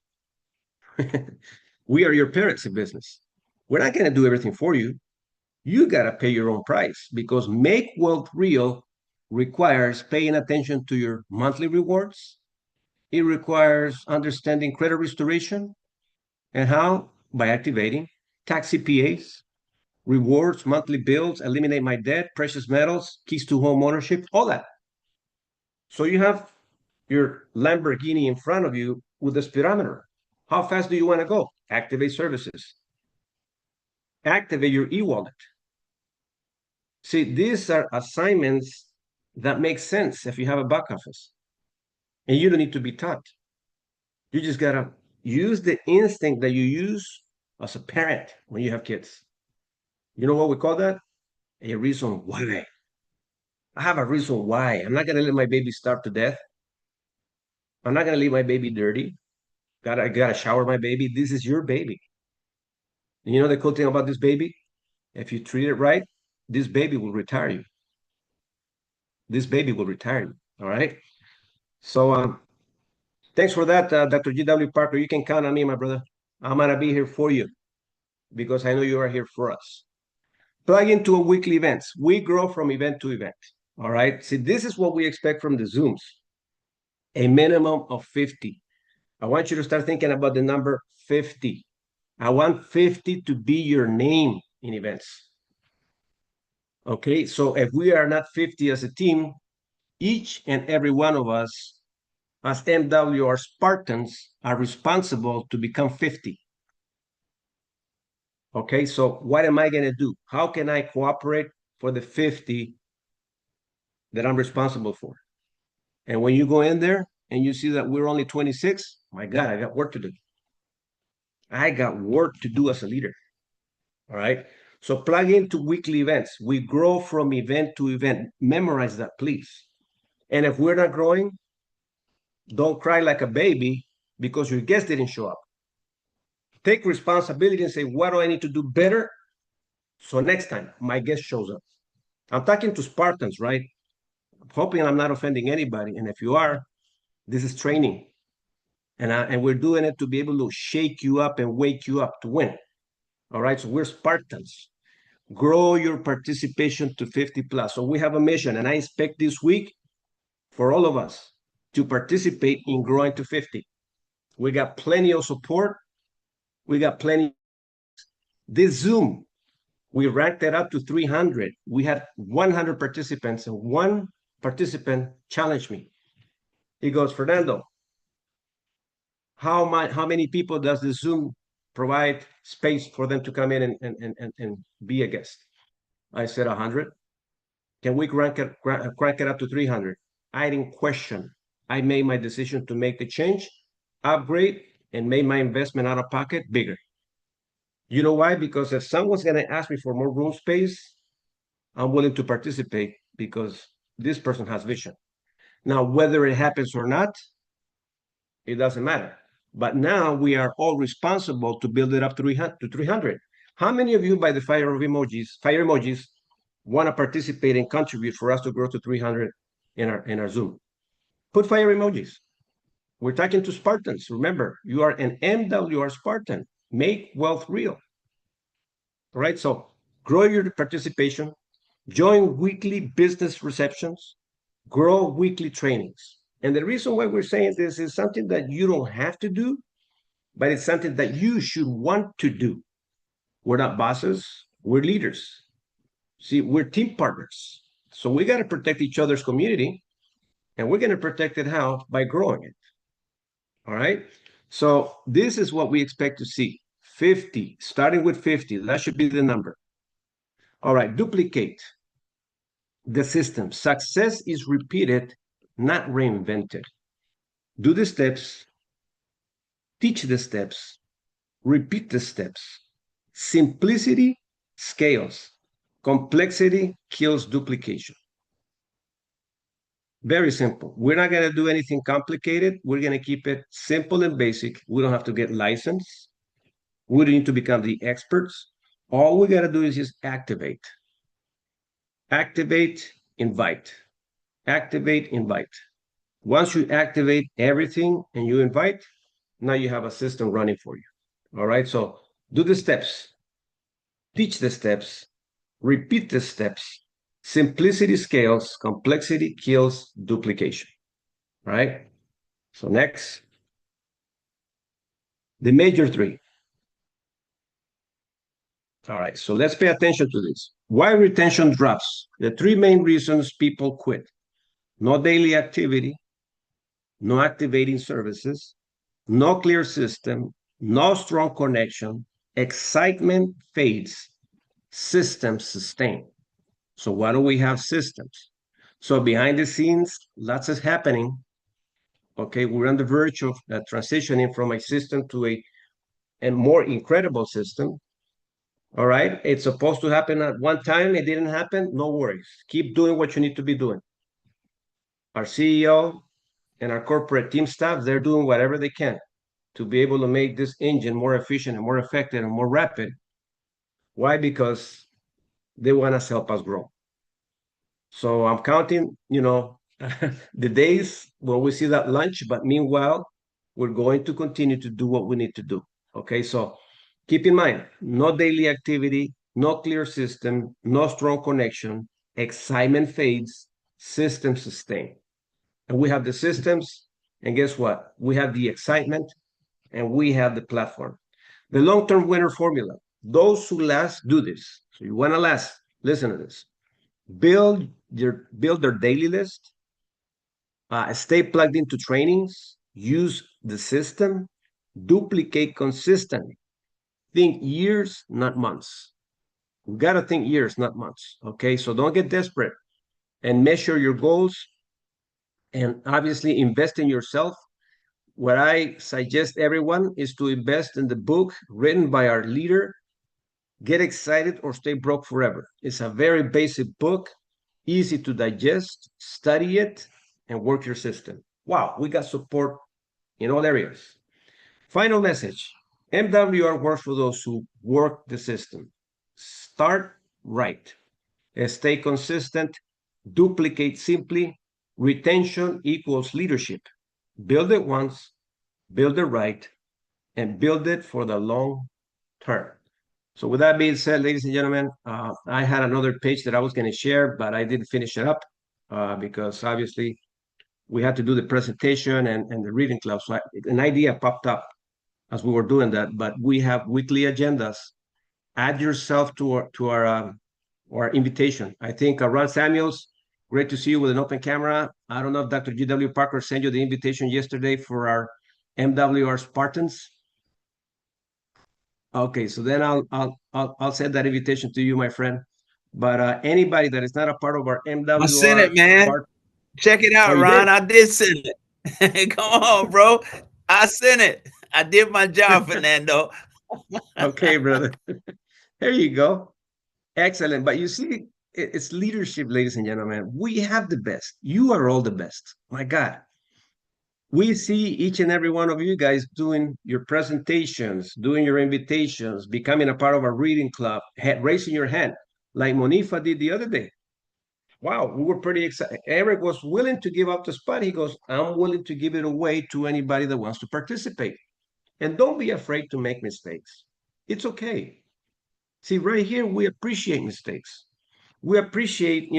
We are your parents in business. We're not going to do everything for you. You got to pay your own price, because make wealth real requires paying attention to your monthly rewards. It requires understanding credit restoration, and how? By activating tax CPAs, rewards, monthly bills, eliminate my debt, precious metals, keys to home ownership, all that. So you have your Lamborghini in front of you with the speedometer. How fast do you want to go? Activate services. Activate your e-wallet. See, these are assignments that make sense if you have a back office. And you don't need to be taught. You just gotta use the instinct that you use as a parent when you have kids. You know what we call that? A reason why. I have a reason why. I'm not gonna let my baby starve to death. I'm not gonna leave my baby dirty. I gotta shower my baby. This is your baby. And you know the cool thing about this baby? If you treat it right, this baby will retire you. This baby will retire you. All right. So thanks for that, Dr. G.W. Parker. You can count on me, my brother. I'm gonna be here for you because I know you are here for us. Plug into a weekly events. We grow from event to event. All right. See, this is what we expect from the Zooms. A minimum of 50. I want you to start thinking about the number 50. I want 50 to be your name in events. Okay, so if we are not 50 as a team, each and every one of us as MWR Spartans are responsible to become 50. Okay, so what am I going to do? How can I cooperate for the 50 that I'm responsible for? And when you go in there and you see that we're only 26, my God, I got work to do. I got work to do as a leader. All right. So plug into weekly events. We grow from event to event. Memorize that, please. And if we're not growing, don't cry like a baby because your guest didn't show up. Take responsibility and say, what do I need to do better? So next time my guest shows up. I'm talking to Spartans, right? I'm hoping I'm not offending anybody. And if you are, this is training. And we're doing it to be able to shake you up and wake you up to win. All right. So we're Spartans. Grow your participation to 50 plus. So we have a mission, and I expect this week for all of us to participate in growing to 50. We got plenty of support. We got plenty. This Zoom, we ranked it up to 300. We had 100 participants, and one participant challenged me. He goes, Fernando, how many people does the Zoom provide space for them to come in and be a guest? I said 100. Can we crank it up to 300? I didn't question. I made my decision to make the change, upgrade, and make my investment out of pocket bigger. You know why? Because if someone's going to ask me for more room space, I'm willing to participate because this person has vision. Now, whether it happens or not, it doesn't matter. But now we are all responsible to build it up to 300. How many of you, by the fire emojis, want to participate and contribute for us to grow to 300 in our Zoom? Put fire emojis. We're talking to Spartans. Remember, you are an MWR Spartan. Make wealth real. All right, so grow your participation, join weekly business receptions, grow weekly trainings. And the reason why we're saying this is something that you don't have to do, but it's something that you should want to do. We're not bosses, we're leaders. See, we're team partners. So we got to protect each other's community, and we're going to protect it how? By growing it. All right. So this is what we expect to see. 50, starting with 50. That should be the number. All right. Duplicate the system. Success is repeated, not reinvented. Do the steps, teach the steps, repeat the steps. Simplicity scales, complexity kills duplication. Very simple. We're not going to do anything complicated. We're going to keep it simple and basic. We don't have to get licensed. We don't need to become the experts. All we got to do is just activate. Activate, invite. Activate, invite. Once you activate everything and you invite, now you have a system running for you. All right. So do the steps, teach the steps, repeat the steps. Simplicity scales, complexity kills duplication. All right. So next, the major three. All right. So let's pay attention to this. Why retention drops? The three main reasons people quit: no daily activity, no activating services, no clear system, no strong connection, excitement fades, systems sustain. So why do we have systems? So behind the scenes, lots is happening. Okay, we're on the verge of transitioning from a system to a more incredible system. All right, it's supposed to happen at one time. It didn't happen. No worries. Keep doing what you need to be doing. Our CEO and our corporate team staff, they're doing whatever they can to be able to make this engine more efficient and more effective and more rapid. Why? Because they want us to help us grow. So I'm counting, the days when we see that lunch, but meanwhile, we're going to continue to do what we need to do. Okay, so keep in mind, no daily activity, no clear system, no strong connection, excitement fades, systems sustain. And we have the systems, and guess what? We have the excitement, and we have the platform. The long-term winner formula. Those who last do this. So you want to last, listen to this. Build their daily list, stay plugged into trainings, use the system, duplicate consistently. Think years, not months. We got to think years, not months. Okay, so don't get desperate and measure your goals, and obviously invest in yourself. What I suggest everyone is to invest in the book written by our leader, Get Excited or Stay Broke Forever. It's a very basic book, easy to digest, study it, and work your system. Wow, we got support in all areas. Final message: MWR works for those who work the system. Start right, stay consistent, duplicate simply. Retention equals leadership. Build it once, build it right, and build it for the long term. So with that being said, ladies and gentlemen, I had another page that I was going to share, but I didn't finish it up because obviously we had to do the presentation and the reading club. So an idea popped up as we were doing that, but we have weekly agendas. Add yourself to our invitation. I think Ron Samuels, great to see you with an open camera. I don't know if Dr. G.W. Parker sent you the invitation yesterday for our MWR Spartans. Okay, so then I'll send that invitation to you, my friend. But anybody that is not a part of our I sent it, MWR man. Spartans, Check it oh, out, you Ron. did? I did send it. Come on, bro. I sent it. I did my job, Fernando. Okay, brother. There you go. Excellent. But you see, it's leadership, ladies and gentlemen. We have the best. You are all the best. My God. We see each and every one of you guys doing your presentations, doing your invitations, becoming a part of a reading club, raising your hand, like Monifa did the other day. Wow, we were pretty excited. Eric was willing to give up the spot. He goes, I'm willing to give it away to anybody that wants to participate. And don't be afraid to make mistakes. It's okay. See, right here, we appreciate mistakes. We appreciate,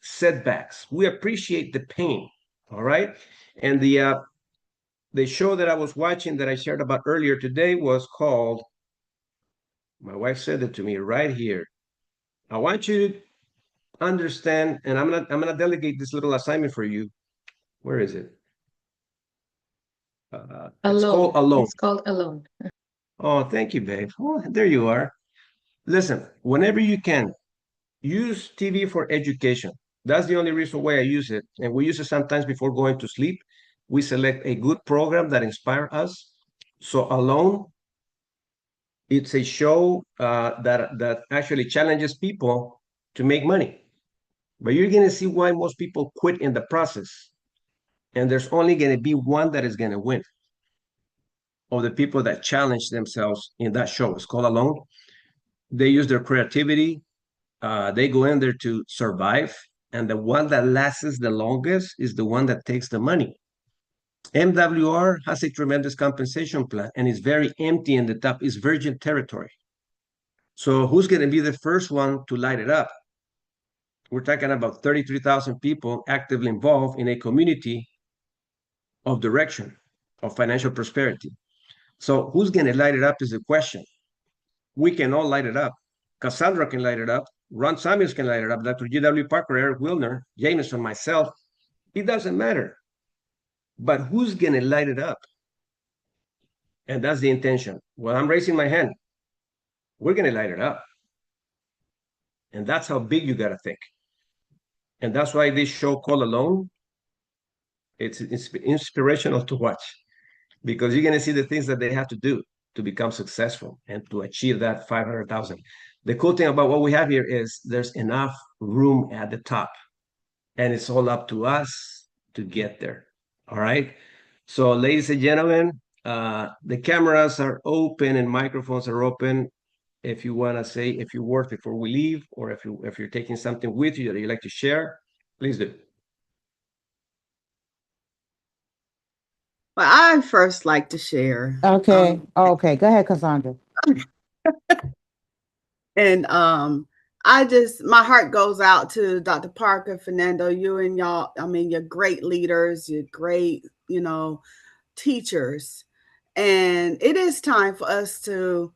setbacks. We appreciate the pain. All right. And the show that I was watching that I shared about earlier today was called, my wife said it to me right here. I want you to understand, and I'm gonna delegate this little assignment for you. Where is it? It's called Alone. Alone. It's called Alone. Oh, thank you, babe. Oh, there you are. Listen, whenever you can, use TV for education. That's the only reason why I use it. And we use it sometimes before going to sleep. We select a good program that inspires us. So Alone, it's a show that actually challenges people to make money. But you're going to see why most people quit in the process. And there's only going to be one that is going to win of the people that challenge themselves in that show. It's called Alone. They use their creativity. They go in there to survive. And the one that lasts the longest is the one that takes the money. MWR has a tremendous compensation plan and is very empty in the top. It's virgin territory. So who's going to be the first one to light it up? We're talking about 33,000 people actively involved in a community of direction, of financial prosperity. So who's going to light it up is the question. We can all light it up. Cassandra can light it up. Ron Samuels can light it up. Dr. G.W. Parker, Eric Wilner, Jameson, myself. It doesn't matter. But who's going to light it up? And that's the intention. Well, I'm raising my hand. We're going to light it up. And that's how big you got to think. And that's why this show called Alone, it's inspirational to watch, because you're going to see the things that they have to do to become successful and to achieve that 500,000. The cool thing about what we have here is there's enough room at the top, and it's all up to us to get there. All right. So, ladies and gentlemen, the cameras are open and microphones are open. If you want to say a few words before we leave, or if you're taking something with you that you'd like to share, please do. Well, I first like to share. Okay. Okay. Go ahead, Cassandra. And my heart goes out to Dr. Parker, Fernando, you and y'all. I mean, you're great leaders, you're great, teachers. And it is time for us to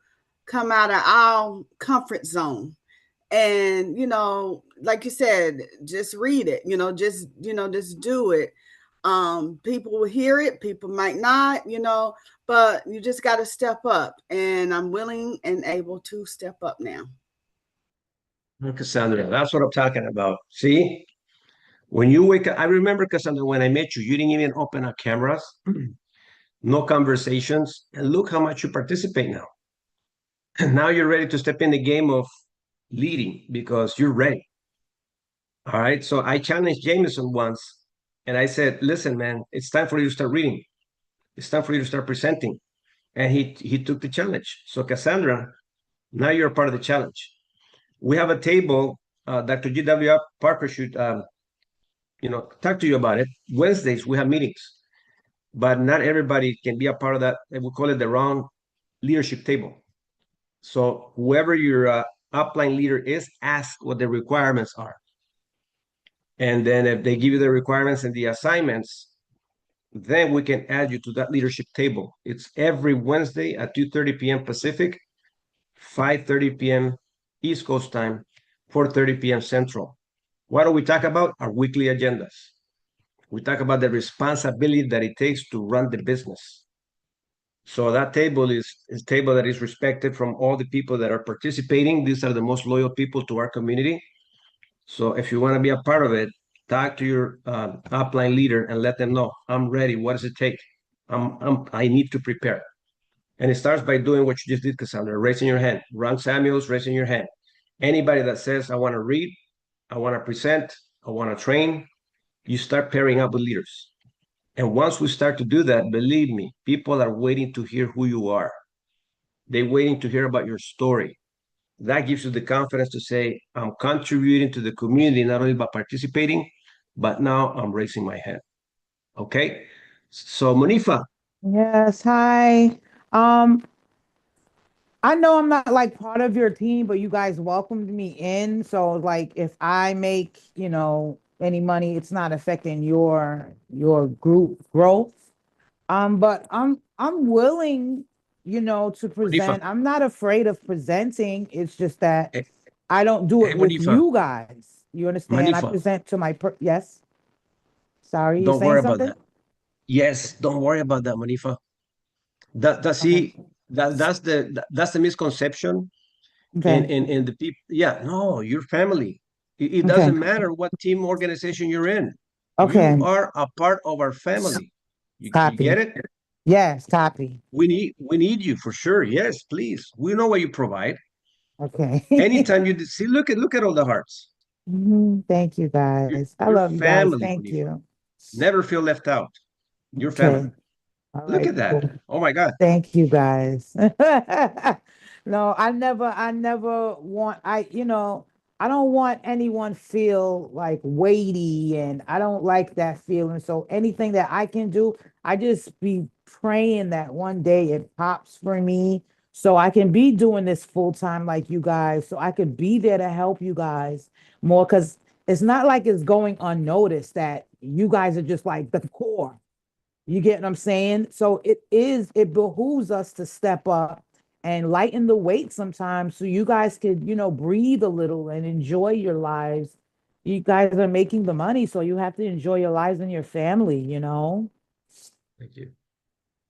come out of our comfort zone. And, like you said, just read it, just do it. People will hear it, people might not, but you just got to step up. And I'm willing and able to step up now. Cassandra, that's what I'm talking about. See, when you wake up, I remember, Cassandra, when I met you, you didn't even open our cameras, no conversations, and look how much you participate now. And now you're ready to step in the game of leading because you're ready. All right. So I challenged Jameson once, and I said, listen, man, it's time for you to start reading. It's time for you to start presenting. And he took the challenge. So Cassandra, now you're part of the challenge. We have a table. Dr. G.W. Parker should, talk to you about it. Wednesdays, we have meetings, but not everybody can be a part of that. We call it the round leadership table. So whoever your upline leader is, ask what the requirements are. And then if they give you the requirements and the assignments, then we can add you to that leadership table. It's every Wednesday at 2:30 p.m. Pacific, 5:30 p.m. East Coast time, 4:30 p.m. Central. What do we talk about? Our weekly agendas. We talk about the responsibility that it takes to run the business. So that table is a table that is respected from all the people that are participating. These are the most loyal people to our community. So if you want to be a part of it, talk to your upline leader and let them know, I'm ready. What does it take? I need to prepare. And it starts by doing what you just did, Cassandra, raising your hand. Ron Samuels, raising your hand. Anybody that says, I want to read, I want to present, I want to train, you start pairing up with leaders. And once we start to do that, believe me, people are waiting to hear who you are. They're waiting to hear about your story. That gives you the confidence to say, I'm contributing to the community, not only by participating, but now I'm raising my hand. Okay. So Monifa. Yes. Hi. Um, I know I'm not like part of your team, but you guys welcomed me in. So like if I make, any money, it's not affecting your group growth. But I'm willing, to Monifa. present. I'm not afraid of presenting. It's just that Hey, I don't do hey it with Monifa. you guys. You understand? I Manifa, present to yes. Sorry, you're don't saying worry about something? that. Yes, don't worry about that, Manifa. That Okay. see that's the misconception Okay. in the people. Yeah, no, your family. It Okay. doesn't matter what team organization you're in. You Okay. are a part of our family. You Copy. get it? Yes, copy. We need you for sure. Yes, please. We know what you provide. Okay. Anytime you see, look at all the hearts. Thank you guys. I Your love you guys. family, Thank Monifa. you. Never feel left out. Your family. Okay. All Look right. at that. Cool. Oh my God. Thank you guys. No, I never want, I don't want anyone feel like weighty and I don't like that feeling. So anything that I can do, I just be praying that one day it pops for me so I can be doing this full time like you guys, so I could be there to help you guys more because it's not like it's going unnoticed that you guys are just like the core. You get what I'm saying? So it behooves us to step up and lighten the weight sometimes so you guys could, breathe a little and enjoy your lives. You guys are making the money, so you have to enjoy your lives and your family. Thank you.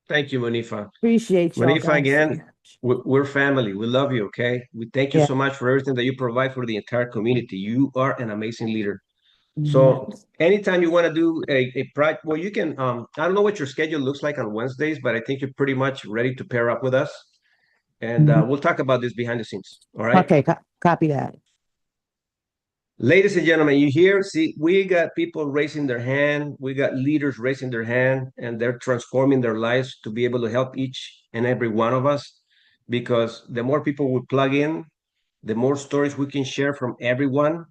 Thank you, Monifa. Appreciate y'all Monifa, guys so again, much. we're family. We love you, okay? We thank you Yeah. so much for everything that you provide for the entire community. You are an amazing leader. Mhm. So anytime you want to do a project, well, you can, I don't know what your schedule looks like on Wednesdays, but I think you're pretty much ready to pair up with us. And Mhm. we'll talk about this behind the scenes. All right. Okay, copy that. Ladies and gentlemen, you hear, see, we got people raising their hand. We got leaders raising their hand, and they're transforming their lives to be able to help each and every one of us. Because the more people we plug in, the more stories we can share from everyone,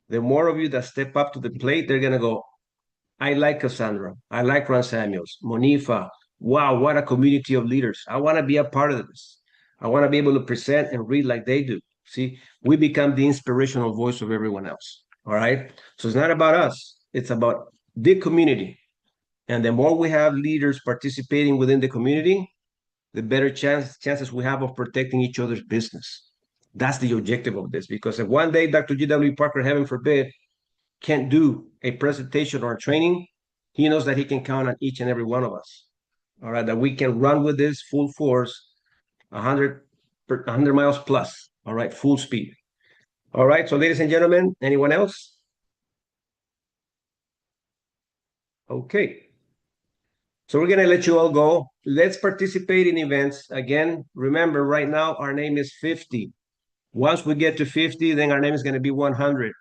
the more of you that step up to the plate, they're going to go, I like Cassandra. I like Ron Samuels, Monifa. Wow, what a community of leaders. I want to be a part of this. I want to be able to present and read like they do. See, we become the inspirational voice of everyone else. All right. So it's not about us, it's about the community. And the more we have leaders participating within the community, the better chances we have of protecting each other's business. That's the objective of this. Because if one day Dr. G.W. Parker, heaven forbid, can't do a presentation or a training, he knows that he can count on each and every one of us. All right, that we can run with this full force, 100 miles plus. All right, full speed. All right, so ladies and gentlemen, anyone else? Okay. So we're gonna let you all go. Let's participate in events. Again, remember right now our name is 50. Once we get to 50, then our name is gonna be 100.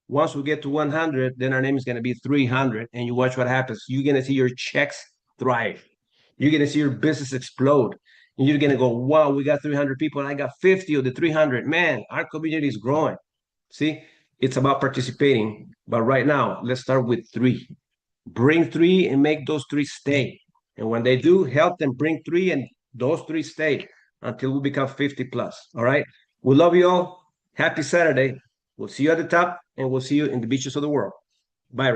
Once we get to 100, then our name is going to be 300. And you watch what happens. You're going to see your checks thrive. You're going to see your business explode. And you're going to go, wow, we got 300 people and I got 50 of the 300. Man, our community is growing. See, it's about participating. But right now, let's start with 3. Bring 3 and make those 3 stay. And when they do, help them bring 3 and those 3 stay until we become 50 plus. All right. We love you all. Happy Saturday. We'll see you at the top and we'll see you in the beaches of the world. Bye.